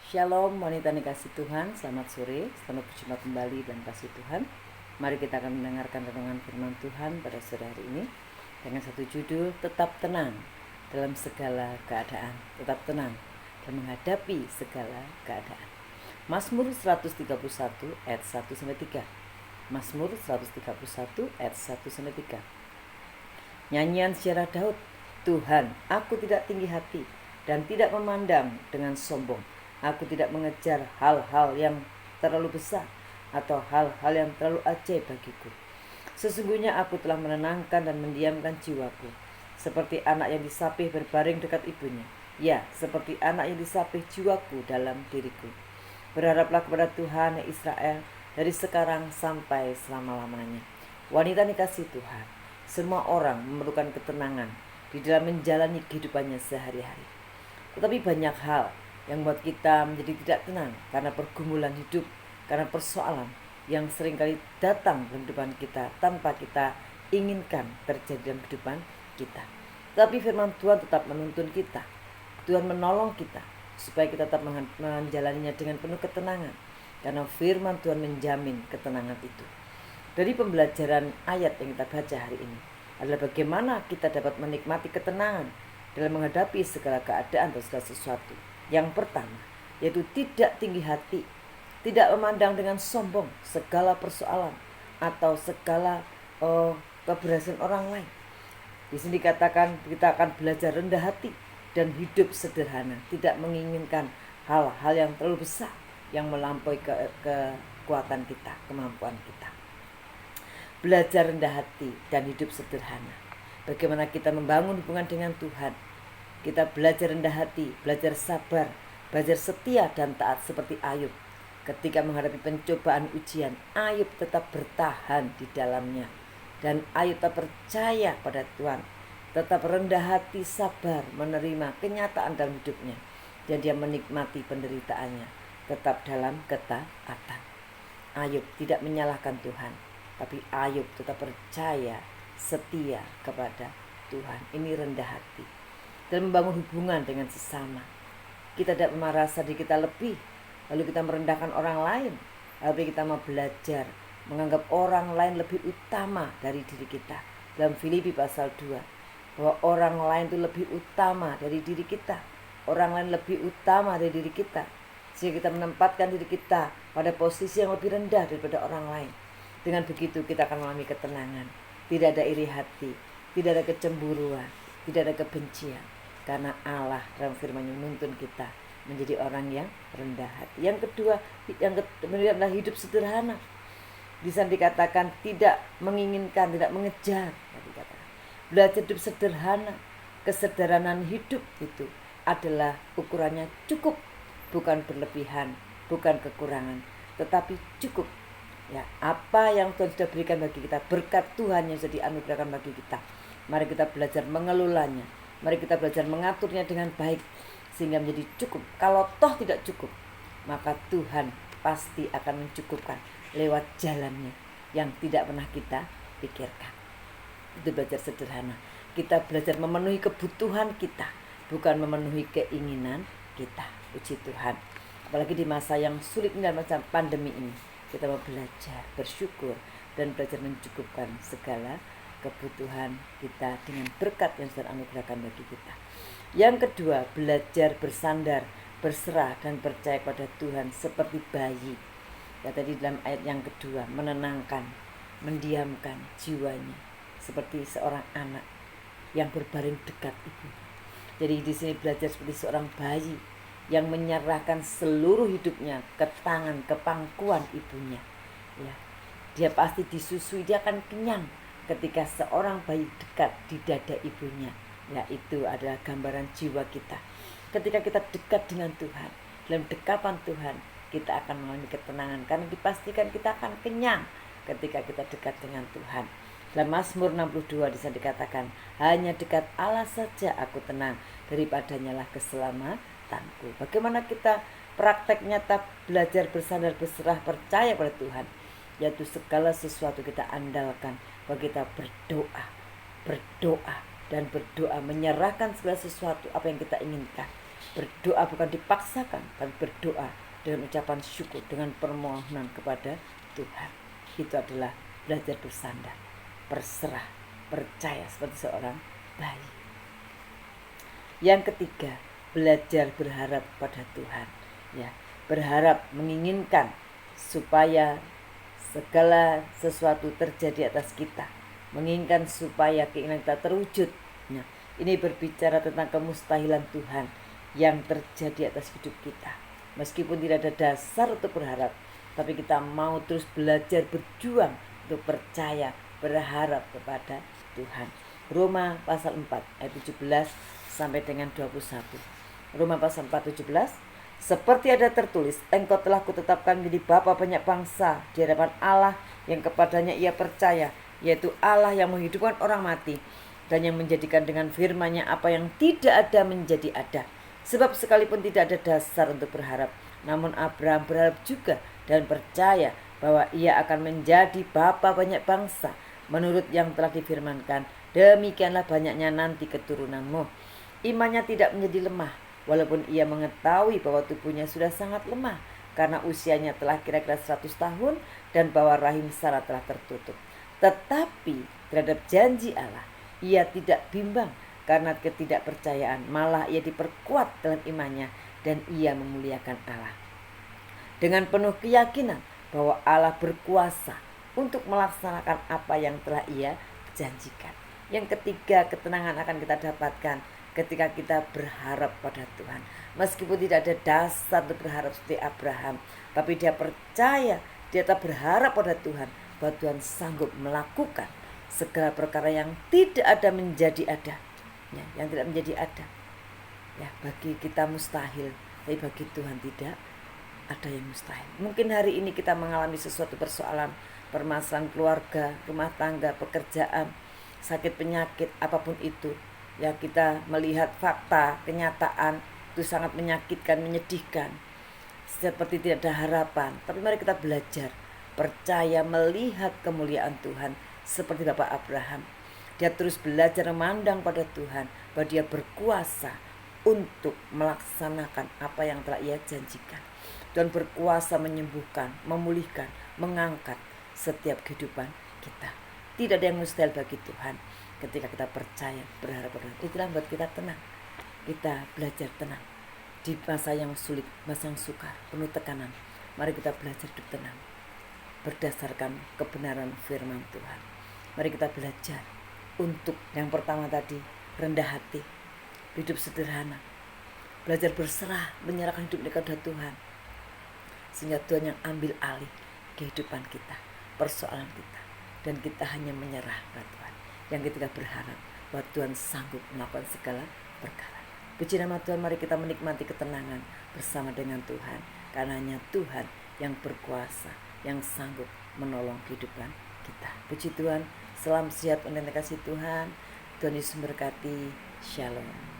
Shalom wanita yang kasih Tuhan, selamat sore, selamat berjumpa kembali dalam kasih Tuhan. Mari kita akan mendengarkan renungan firman Tuhan pada sore hari ini dengan satu judul, tetap tenang dalam segala keadaan. Tetap tenang dalam menghadapi segala keadaan. Mazmur 131 ayat 1-3. Mazmur 131 ayat 1-3. Nyanyian sejarah Daud. Tuhan, aku tidak tinggi hati dan tidak memandang dengan sombong. Aku tidak mengejar hal-hal yang terlalu besar atau hal-hal yang terlalu ajaib bagiku. Sesungguhnya aku telah menenangkan dan mendiamkan jiwaku, seperti anak yang disapih berbaring dekat ibunya. Ya, seperti anak yang disapih jiwaku dalam diriku. Berharaplah kepada Tuhan, ya Israel, dari sekarang sampai selama-lamanya. Wanita dikasih Tuhan, semua orang memerlukan ketenangan di dalam menjalani kehidupannya sehari-hari. Tetapi banyak hal yang membuat kita menjadi tidak tenang karena pergumulan hidup, karena persoalan yang seringkali datang dalam kehidupan kita tanpa kita inginkan terjadi dalam kehidupan kita. Tapi firman Tuhan tetap menuntun kita. Tuhan menolong kita supaya kita tetap menjalaninya dengan penuh ketenangan, karena firman Tuhan menjamin ketenangan itu. Dari pembelajaran ayat yang kita baca hari ini adalah bagaimana kita dapat menikmati ketenangan dalam menghadapi segala keadaan atau segala sesuatu. Yang pertama, yaitu tidak tinggi hati, tidak memandang dengan sombong segala persoalan atau segala keberhasilan orang lain. Di sini dikatakan kita akan belajar rendah hati dan hidup sederhana, tidak menginginkan hal-hal yang terlalu besar yang melampaui kekuatan kita, kemampuan kita. Belajar rendah hati dan hidup sederhana. Bagaimana kita membangun hubungan dengan Tuhan. Kita belajar rendah hati, belajar sabar, belajar setia dan taat seperti Ayub. Ketika menghadapi pencobaan ujian, Ayub tetap bertahan di dalamnya. Dan Ayub tetap percaya pada Tuhan. Tetap rendah hati, sabar, menerima kenyataan dalam hidupnya. Dan dia menikmati penderitaannya. Tetap dalam ketaatan. Ayub tidak menyalahkan Tuhan, tapi Ayub tetap percaya, setia kepada Tuhan. Ini rendah hati. Dan membangun hubungan dengan sesama. Kita tidak merasa diri kita lebih, lalu kita merendahkan orang lain. Lalu kita mau belajar menganggap orang lain lebih utama dari diri kita. Dalam Filipi pasal 2, bahwa orang lain itu lebih utama dari diri kita. Orang lain lebih utama dari diri kita, sehingga kita menempatkan diri kita pada posisi yang lebih rendah daripada orang lain. Dengan begitu kita akan mengalami ketenangan. Tidak ada iri hati, tidak ada kecemburuan, tidak ada kebencian. Karena Allah dalam firman-Nya menuntun kita menjadi orang yang rendah hati. Yang kedua adalah hidup sederhana. Di sana dikatakan tidak menginginkan, tidak mengejar. Belajar hidup sederhana. Kesederhanaan hidup itu adalah ukurannya cukup, bukan berlebihan, bukan kekurangan, tetapi cukup. Ya, apa yang Tuhan sudah berikan bagi kita, berkat Tuhan yang sudah dianugerahkan bagi kita, mari kita belajar mengelolanya. Mari kita belajar mengaturnya dengan baik sehingga menjadi cukup. Kalau toh tidak cukup, maka Tuhan pasti akan mencukupkan lewat jalannya yang tidak pernah kita pikirkan. Itu belajar sederhana. Kita belajar memenuhi kebutuhan kita, bukan memenuhi keinginan kita. Puji Tuhan. Apalagi di masa yang sulit ini, dalam masa pandemi ini, kita mau belajar bersyukur dan belajar mencukupkan segala kebutuhan kita dengan berkat yang sudah anugerahkan bagi kita. Yang kedua, belajar bersandar, berserah dan percaya pada Tuhan seperti bayi. Ya, tadi dalam ayat yang kedua, menenangkan, mendiamkan jiwanya seperti seorang anak yang berbaring dekat ibu. Jadi di sini belajar seperti seorang bayi yang menyerahkan seluruh hidupnya ke tangan, ke pangkuan ibunya. Ya, dia pasti disusui, dia akan kenyang ketika seorang bayi dekat di dada ibunya. Ya, itu adalah gambaran jiwa kita. Ketika kita dekat dengan Tuhan, dalam dekapan Tuhan, kita akan mengalami ketenangan, karena dipastikan kita akan kenyang ketika kita dekat dengan Tuhan. Dalam Mazmur 62 disana dikatakan, hanya dekat Allah saja aku tenang, daripadanya lah keselamatanku. Bagaimana kita praktek nyata belajar bersandar, berserah, percaya pada Tuhan, yaitu segala sesuatu kita andalkan, bahwa kita berdoa dan berdoa, menyerahkan segala sesuatu apa yang kita inginkan. Berdoa bukan dipaksakan, tapi berdoa dengan ucapan syukur, dengan permohonan kepada Tuhan. Itu adalah belajar bersandar, berserah, percaya seperti seorang bayi. Yang ketiga, belajar berharap pada Tuhan. Ya, berharap, menginginkan supaya segala sesuatu terjadi atas kita, menginginkan supaya keinginan kita terwujud. Nah, ini berbicara tentang kemustahilan Tuhan yang terjadi atas hidup kita. Meskipun tidak ada dasar untuk berharap, tapi kita mau terus belajar berjuang untuk percaya, berharap kepada Tuhan. Roma pasal 4 ayat 17 sampai dengan 21. Roma pasal 4 17, seperti ada tertulis, engkau telah kutetapkan menjadi bapa banyak bangsa di hadapan Allah yang kepadanya ia percaya, yaitu Allah yang menghidupkan orang mati dan yang menjadikan dengan firman-Nya apa yang tidak ada menjadi ada. Sebab sekalipun tidak ada dasar untuk berharap, namun Abraham berharap juga dan percaya bahwa ia akan menjadi bapa banyak bangsa menurut yang telah difirmankan, demikianlah banyaknya nanti keturunanmu. Imannya tidak menjadi lemah, walaupun ia mengetahui bahwa tubuhnya sudah sangat lemah karena usianya telah kira-kira 100 tahun dan bahwa rahim Sarah telah tertutup. Tetapi terhadap janji Allah ia tidak bimbang karena ketidakpercayaan, malah ia diperkuat dalam imannya dan ia memuliakan Allah dengan penuh keyakinan bahwa Allah berkuasa untuk melaksanakan apa yang telah ia janjikan. Yang ketiga, ketenangan akan kita dapatkan ketika kita berharap pada Tuhan. Meskipun tidak ada dasar untuk berharap seperti Abraham, tapi dia percaya, dia tetap berharap pada Tuhan, bahwa Tuhan sanggup melakukan segala perkara yang tidak ada menjadi ada. Ya, yang tidak menjadi ada. Ya, bagi kita mustahil, tapi bagi Tuhan tidak ada yang mustahil. Mungkin hari ini kita mengalami sesuatu persoalan, permasalahan keluarga, rumah tangga, pekerjaan, sakit penyakit, apapun itu. Ya, kita melihat fakta, kenyataan itu sangat menyakitkan, menyedihkan, seperti tidak ada harapan. Tapi mari kita belajar percaya, melihat kemuliaan Tuhan seperti Bapak Abraham. Dia terus belajar memandang pada Tuhan, bahwa dia berkuasa untuk melaksanakan apa yang telah ia janjikan. Tuhan berkuasa menyembuhkan, memulihkan, mengangkat setiap kehidupan kita. Tidak ada yang mustahil bagi Tuhan ketika kita percaya, berharap pada Tuhan. Itulah buat kita tenang. Kita belajar tenang di masa yang sulit, masa yang sukar, penuh tekanan. Mari kita belajar hidup tenang berdasarkan kebenaran firman Tuhan. Mari kita belajar untuk yang pertama tadi, rendah hati, hidup sederhana, belajar berserah, menyerahkan hidup kepada Tuhan, sehingga Tuhan yang ambil alih kehidupan kita, persoalan kita, dan kita hanya menyerah kepada Tuhan. Yang ketiga, berharap bahwa Tuhan sanggup melakukan segala perkara. Puji nama Tuhan, mari kita menikmati ketenangan bersama dengan Tuhan, karena hanya Tuhan yang berkuasa, yang sanggup menolong kehidupan kita. Puji Tuhan, salam sehat untuk kasih Tuhan. Tuhan Yesus memberkati. Shalom.